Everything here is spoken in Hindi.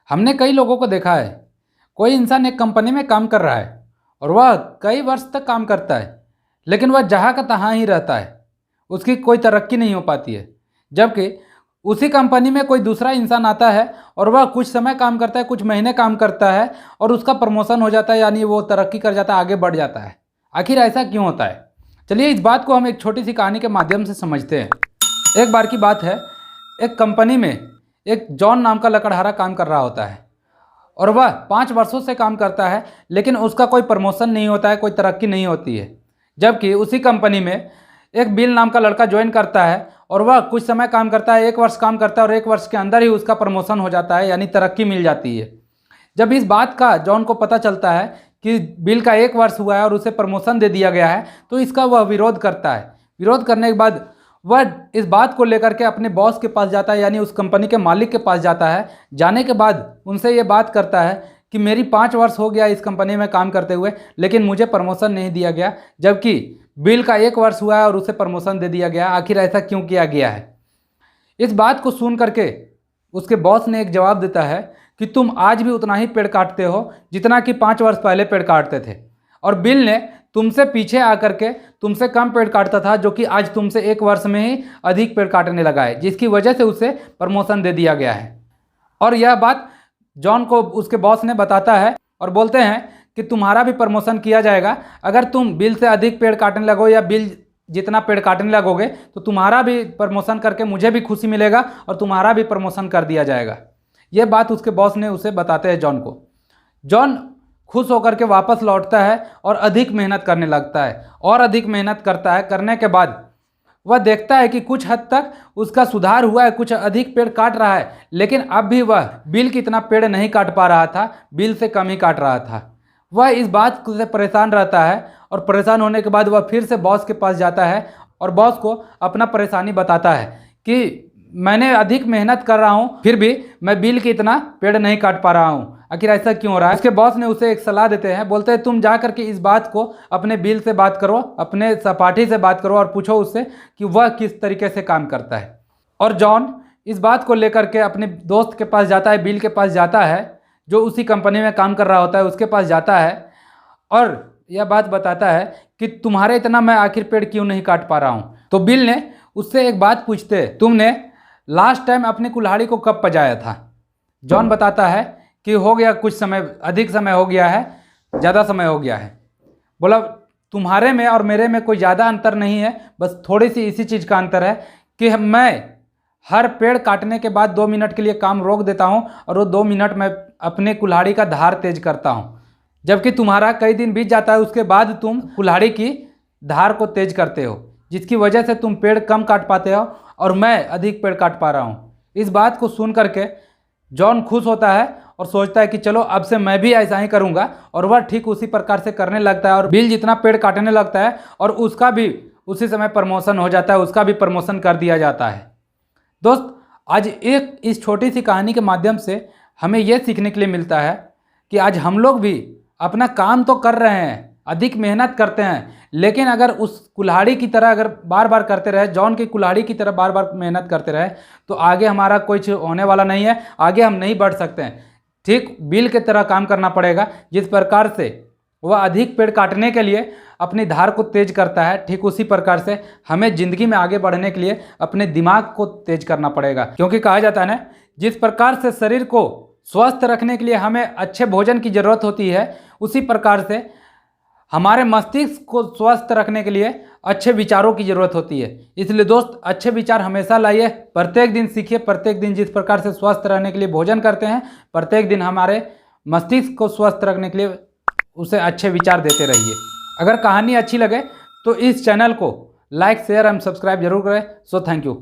हमने कई लोगों को देखा है, कोई इंसान एक कंपनी में काम कर रहा है और वह कई वर्ष तक काम करता है, लेकिन वह जहाँ का तहाँ ही रहता है, उसकी कोई तरक्की नहीं हो पाती है। जबकि उसी कंपनी में कोई दूसरा इंसान आता है और वह कुछ समय काम करता है, कुछ महीने काम करता है और उसका प्रमोशन हो जाता है, यानी वो तरक्की कर जाता है, आगे बढ़ जाता है। आखिर ऐसा क्यों होता है? चलिए इस बात को हम एक छोटी सी कहानी के माध्यम से समझते हैं। एक बार की बात है, एक कंपनी में एक जॉन नाम का लकड़हारा काम कर रहा होता है और वह 5 वर्षों से काम करता है, लेकिन उसका कोई प्रमोशन नहीं होता है, कोई तरक्की नहीं होती है। जबकि उसी कंपनी में एक बिल नाम का लड़का ज्वाइन करता है और वह कुछ समय काम करता है, 1 वर्ष काम करता है और 1 वर्ष के अंदर ही उसका प्रमोशन हो जाता है, यानी तरक्की मिल जाती है। जब इस बात का जॉन को पता चलता है कि बिल का 1 वर्ष हुआ है और उसे प्रमोशन दे दिया गया है, तो इसका वह विरोध करता है। विरोध करने के बाद वह इस बात को लेकर के अपने बॉस के पास जाता है, यानी उस कंपनी के मालिक के पास जाता है। जाने के बाद उनसे ये बात करता है कि मेरी 5 वर्ष हो गया इस कंपनी में काम करते हुए, लेकिन मुझे प्रमोशन नहीं दिया गया, जबकि बिल का 1 वर्ष हुआ है और उसे प्रमोशन दे दिया गया। आखिर ऐसा क्यों किया गया है? इस बात को सुन करके उसके बॉस ने एक जवाब देता है कि तुम आज भी उतना ही पेड़ काटते हो जितना कि 5 वर्ष पहले पेड़ काटते थे, और बिल ने तुमसे पीछे आकर के तुमसे कम पेड़ काटता था, जो कि आज तुमसे 1 वर्ष में ही अधिक पेड़ काटने लगा है, जिसकी वजह से उसे प्रमोशन दे दिया गया है। और यह बात जॉन को उसके बॉस ने बताता है और बोलते हैं कि तुम्हारा भी प्रमोशन किया जाएगा। अगर तुम बिल से अधिक पेड़ काटने लगो या बिल जितना पेड़ काटने लगोगे तो तुम्हारा भी प्रमोशन करके मुझे भी खुशी मिलेगा और तुम्हारा भी प्रमोशन कर दिया जाएगा। यह बात उसके बॉस ने उसे बताते हैं जॉन को। जॉन खुश होकर के वापस लौटता है और अधिक मेहनत करने लगता है और अधिक मेहनत करता है। करने के बाद वह देखता है कि कुछ हद तक उसका सुधार हुआ है, कुछ अधिक पेड़ काट रहा है, लेकिन अब भी वह बिल की इतना पेड़ नहीं काट पा रहा था, बिल से कम ही काट रहा था। वह इस बात से परेशान रहता है और परेशान होने के बाद वह फिर से बॉस के पास जाता है और बॉस को अपना परेशानी बताता है कि मैंने अधिक मेहनत कर रहा हूँ, फिर भी मैं बिल की इतना पेड़ नहीं काट पा रहा हूँ। आखिर ऐसा क्यों हो रहा है? उसके बॉस ने उसे एक सलाह देते हैं, बोलते हैं तुम जा करके इस बात को अपने बिल से बात करो, अपने सहपाठी से बात करो और पूछो उससे कि वह किस तरीके से काम करता है। और जॉन इस बात को लेकर के अपने दोस्त के पास जाता है, बिल के पास जाता है, जो उसी कंपनी में काम कर रहा होता है, उसके पास जाता है और यह बात बताता है कि तुम्हारे इतना मैं आखिर पेड़ क्यों नहीं काट पा रहा हूँ। तो बिल ने उससे एक बात पूछते, तुमने लास्ट टाइम अपनी कुल्हाड़ी को कब पजाया था? जॉन बताता है कि हो गया कुछ समय, अधिक समय हो गया है, ज़्यादा समय हो गया है। बोला तुम्हारे में और मेरे में कोई ज़्यादा अंतर नहीं है, बस थोड़ी सी इसी चीज़ का अंतर है कि मैं हर पेड़ काटने के बाद 2 मिनट के लिए काम रोक देता हूँ और वो 2 मिनट में अपने कुल्हाड़ी का धार तेज करता हूँ, जबकि तुम्हारा कई दिन बीत जाता है, उसके बाद तुम कुल्हाड़ी की धार को तेज करते हो, जिसकी वजह से तुम पेड़ कम काट पाते हो और मैं अधिक पेड़ काट पा रहा हूँ। इस बात को सुन करके जॉन खुश होता है और सोचता है कि चलो अब से मैं भी ऐसा ही करूँगा, और वह ठीक उसी प्रकार से करने लगता है और बिल जितना पेड़ काटने लगता है और उसका भी उसी समय प्रमोशन हो जाता है, उसका भी प्रमोशन कर दिया जाता है। दोस्त, आज एक इस छोटी सी कहानी के माध्यम से हमें यह सीखने के लिए मिलता है कि आज हम लोग भी अपना काम तो कर रहे हैं, अधिक मेहनत करते हैं, लेकिन अगर उस कुल्हाड़ी की तरह अगर बार बार करते रहे, जॉन की कुल्हाड़ी की तरह बार बार मेहनत करते रहे, तो आगे हमारा कुछ होने वाला नहीं है, आगे हम नहीं बढ़ सकते हैं। ठीक बिल की तरह काम करना पड़ेगा। जिस प्रकार से वह अधिक पेड़ काटने के लिए अपनी धार को तेज करता है, ठीक उसी प्रकार से हमें ज़िंदगी में आगे बढ़ने के लिए अपने दिमाग को तेज करना पड़ेगा। क्योंकि कहा जाता है ना, जिस प्रकार से शरीर को स्वस्थ रखने के लिए हमें अच्छे भोजन की ज़रूरत होती है, उसी प्रकार से हमारे मस्तिष्क को स्वस्थ रखने के लिए अच्छे विचारों की ज़रूरत होती है। इसलिए दोस्त, अच्छे विचार हमेशा लाइए, प्रत्येक दिन सीखिए, प्रत्येक दिन जिस प्रकार से स्वस्थ रहने के लिए भोजन करते हैं, प्रत्येक दिन हमारे मस्तिष्क को स्वस्थ रखने के लिए उसे अच्छे विचार देते रहिए। अगर कहानी अच्छी लगे तो इस चैनल को लाइक, शेयर एंड सब्सक्राइब जरूर करें। So thank you.